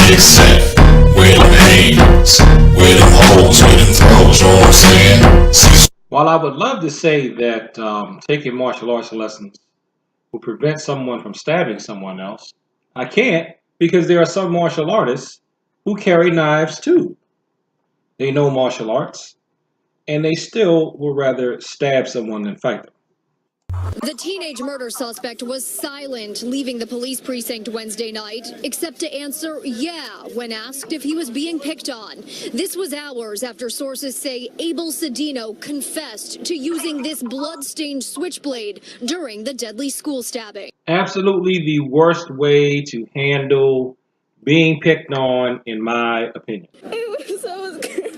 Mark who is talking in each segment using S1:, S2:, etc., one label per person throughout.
S1: get set. Where them haters, where them hoes, where them throws, you know what I'm saying? Cecil.
S2: While I would love to say that taking martial arts lessons will prevent someone from stabbing someone else, I can't, because there are some martial artists who carry knives too. They know martial arts, and they still would rather stab someone than fight them.
S3: The teenage murder suspect was silent leaving the police precinct Wednesday night, except to answer yeah when asked if he was being picked on. This was hours after sources say Abel Cedino confessed to using this blood-stained switchblade during the deadly school stabbing.
S2: Absolutely the worst way to handle being picked on, in my opinion.
S3: It was so scary.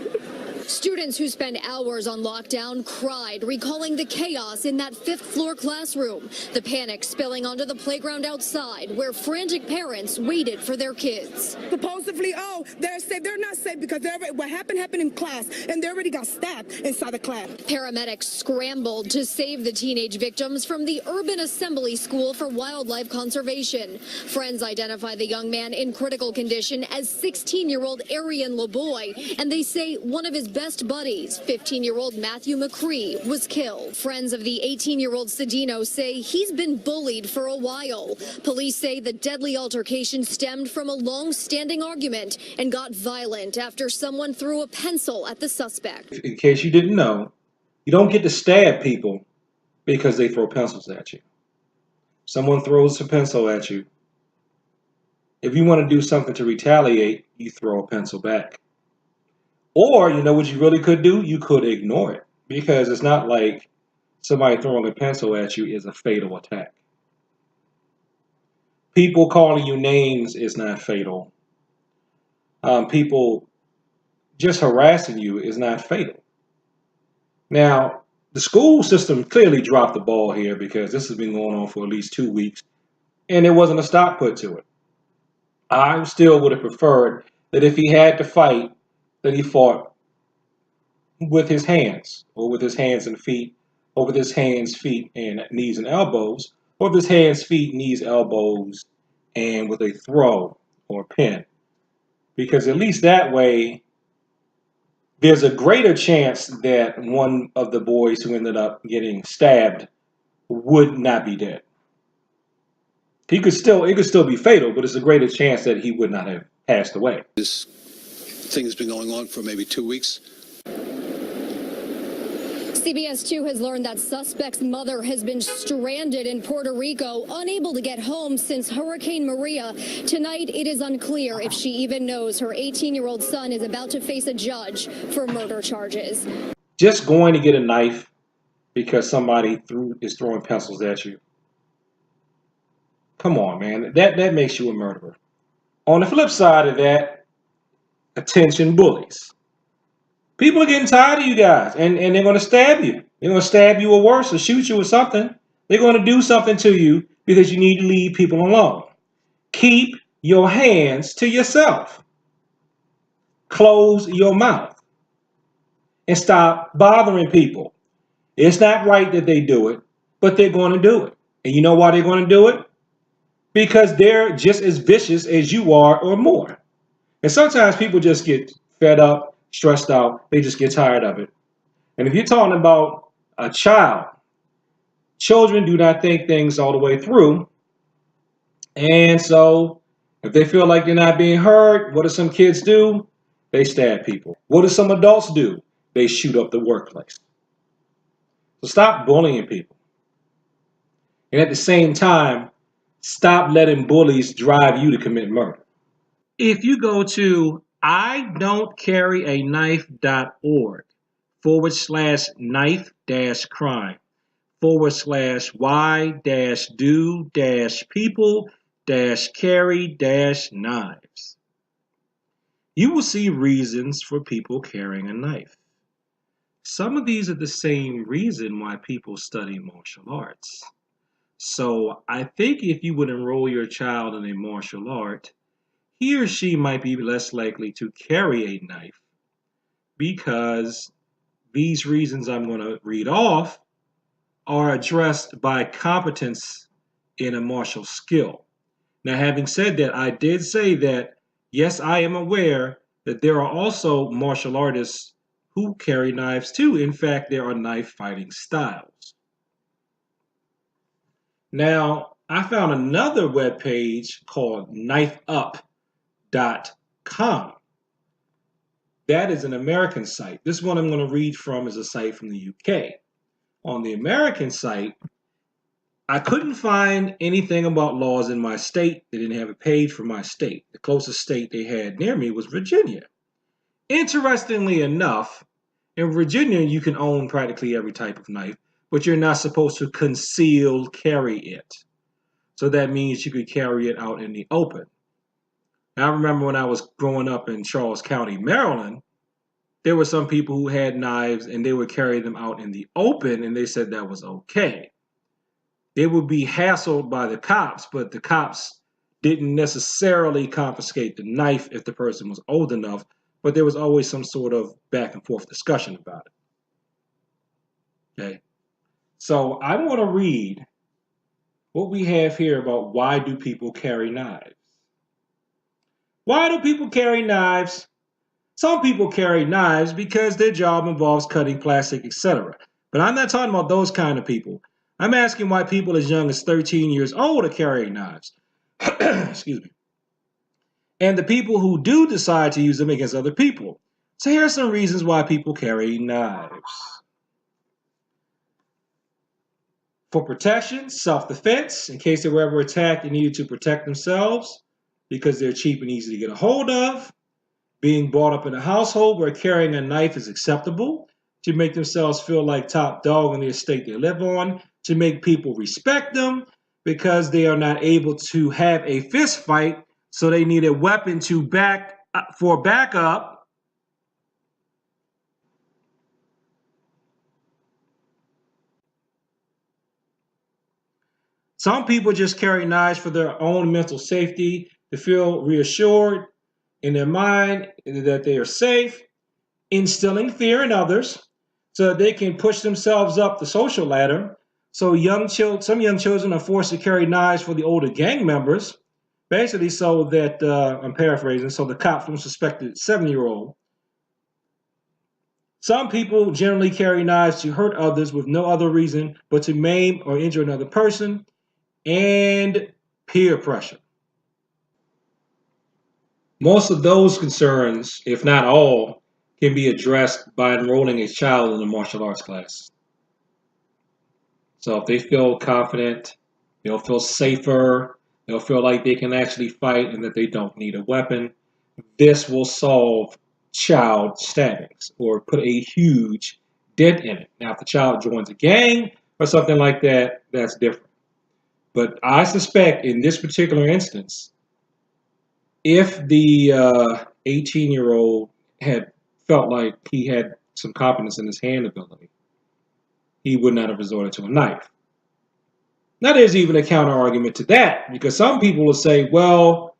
S3: Students who spend hours on lockdown cried, recalling the chaos in that fifth-floor classroom. The panic spilling onto the playground outside, where frantic parents waited for their kids.
S4: Supposedly, they're safe. They're not safe because what happened in class, and they already got stabbed inside the class.
S3: Paramedics scrambled to save the teenage victims from the Urban Assembly School for Wildlife Conservation. Friends identify the young man in critical condition as 16-year-old Arian LeBoy, and they say one of his best buddies, 15-year-old Matthew McCree, was killed. Friends of the 18-year-old Cedino say he's been bullied for a while. Police say the deadly altercation stemmed from a long-standing argument and got violent after someone threw a pencil at the suspect.
S2: In case you didn't know, you don't get to stab people because they throw pencils at you. Someone throws a pencil at you. If you want to do something to retaliate, you throw a pencil back. Or, you know what you really could do? You could ignore it, because it's not like somebody throwing a pencil at you is a fatal attack. People calling you names is not fatal. People just harassing you is not fatal. Now, the school system clearly dropped the ball here, because this has been going on for at least 2 weeks, and there wasn't a stop put to it. I still would have preferred that if he had to fight, that he fought with his hands, or with his hands and feet, or with his hands, feet, and knees and elbows, or with his hands, feet, knees, elbows, and with a throw or a pin. Because at least that way, there's a greater chance that one of the boys who ended up getting stabbed would not be dead. It could still be fatal, but it's a greater chance that he would not have passed away.
S5: This thing has been going on for maybe 2 weeks.
S3: CBS 2 has learned that suspect's mother has been stranded in Puerto Rico, unable to get home since Hurricane Maria. Tonight, it is unclear if she even knows her 18-year-old son is about to face a judge for murder charges.
S2: Just going to get a knife because somebody is throwing pencils at you. Come on, man. That makes you a murderer. On the flip side of that, attention bullies. People are getting tired of you guys, and they're going to stab you. They're going to stab you or worse, or shoot you or something. They're going to do something to you because you need to leave people alone. Keep your hands to yourself. Close your mouth. And stop bothering people. It's not right that they do it, but they're going to do it. And you know why they're going to do it? Because they're just as vicious as you are or more. And sometimes people just get fed up, stressed out. They just get tired of it. And if you're talking about a child, children do not think things all the way through. And so if they feel like they're not being heard, what do some kids do? They stab people. What do some adults do? They shoot up the workplace. So stop bullying people. And at the same time, stop letting bullies drive you to commit murder. If you go to idon'tcarry-a-knife.org/knife-do-people-carry-knives, you will see reasons for people carrying a knife. Some of these are the same reason why people study martial arts. So I think if you would enroll your child in a martial art, he or she might be less likely to carry a knife, because these reasons I'm going to read off are addressed by competence in a martial skill. Now, having said that, I did say that Yes, I am aware that there are also martial artists who carry knives too. In fact, there are knife fighting styles. Now, I found another web page called knifeup.com. That is an American site. This one I'm going to read from is a site from the UK. On the American site, I couldn't find anything about laws in my state. They didn't have a page for my state. The closest state they had near me was Virginia. Interestingly enough, in Virginia, you can own practically every type of knife, but you're not supposed to conceal carry it. So that means you could carry it out in the open. Now, I remember when I was growing up in Charles County, Maryland, there were some people who had knives and they would carry them out in the open, and they said that was okay. They would be hassled by the cops, but the cops didn't necessarily confiscate the knife if the person was old enough, but there was always some sort of back and forth discussion about it. Okay. So I want to read what we have here about why do people carry knives. Why do people carry knives? Some people carry knives because their job involves cutting plastic, etc. But I'm not talking about those kind of people. I'm asking why people as young as 13 years old are carrying knives. Excuse me. And the people who do decide to use them against other people. So here are some reasons why people carry knives. For protection, self-defense, in case they were ever attacked and needed to protect themselves because they're cheap and easy to get a hold of. Being brought up in a household where carrying a knife is acceptable, to make themselves feel like top dog on the estate they live on, to make people respect them because they are not able to have a fist fight, so they need a weapon to for backup. Some people just carry knives for their own mental safety, to feel reassured in their mind that they are safe, instilling fear in others so that they can push themselves up the social ladder. So some young children are forced to carry knives for the older gang members, basically so that, I'm paraphrasing, so the cops don't suspect the 7-year-old. Some people generally carry knives to hurt others with no other reason but to maim or injure another person, and peer pressure. Most of those concerns, if not all, can be addressed by enrolling a child in a martial arts class. So if they feel confident, they'll feel safer, they'll feel like they can actually fight and that they don't need a weapon. This will solve child stabbings or put a huge dent in it. Now, if the child joins a gang or something like that, that's different. But I suspect in this particular instance, if the 18-year-old had felt like he had some confidence in his hand ability, he would not have resorted to a knife. Now, there's even a counter argument to that, because some people will say, well,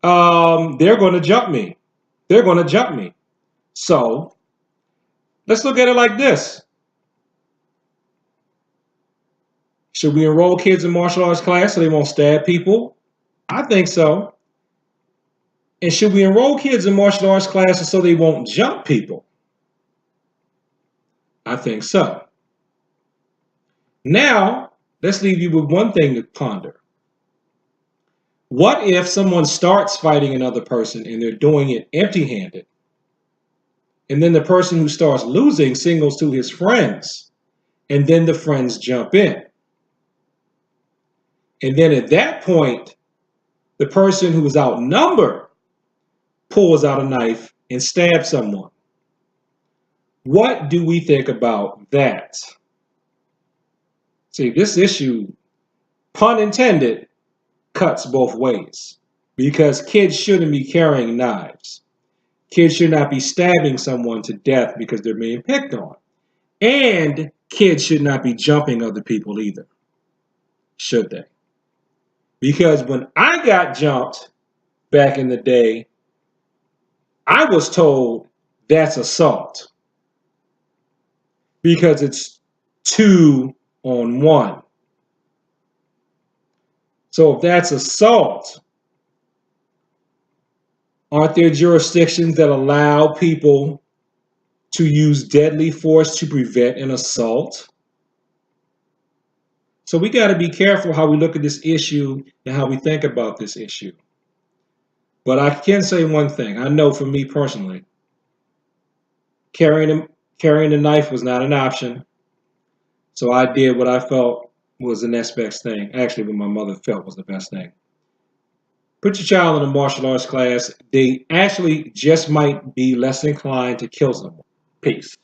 S2: they're going to jump me. They're going to jump me. So let's look at it like this. Should we enroll kids in martial arts class so they won't stab people? I think so. And should we enroll kids in martial arts classes so they won't jump people? I think so. Now, let's leave you with one thing to ponder. What if someone starts fighting another person and they're doing it empty-handed, and then the person who starts losing signals to his friends, and then the friends jump in? And then at that point, the person who is outnumbered pulls out a knife and stabs someone. What do we think about that? See, this issue, pun intended, cuts both ways, because kids shouldn't be carrying knives. Kids should not be stabbing someone to death because they're being picked on. And kids should not be jumping other people either, should they? Because when I got jumped back in the day, I was told that's assault, because it's 2 on 1. So if that's assault, Aren't there jurisdictions that allow people to use deadly force to prevent an assault? So we got to be careful how we look at this issue and how we think about this issue. But I can say one thing. I know for me personally, carrying a knife was not an option. So I did what I felt was the next best thing. Actually, what my mother felt was the best thing. Put your child in a martial arts class. They actually just might be less inclined to kill someone. Peace.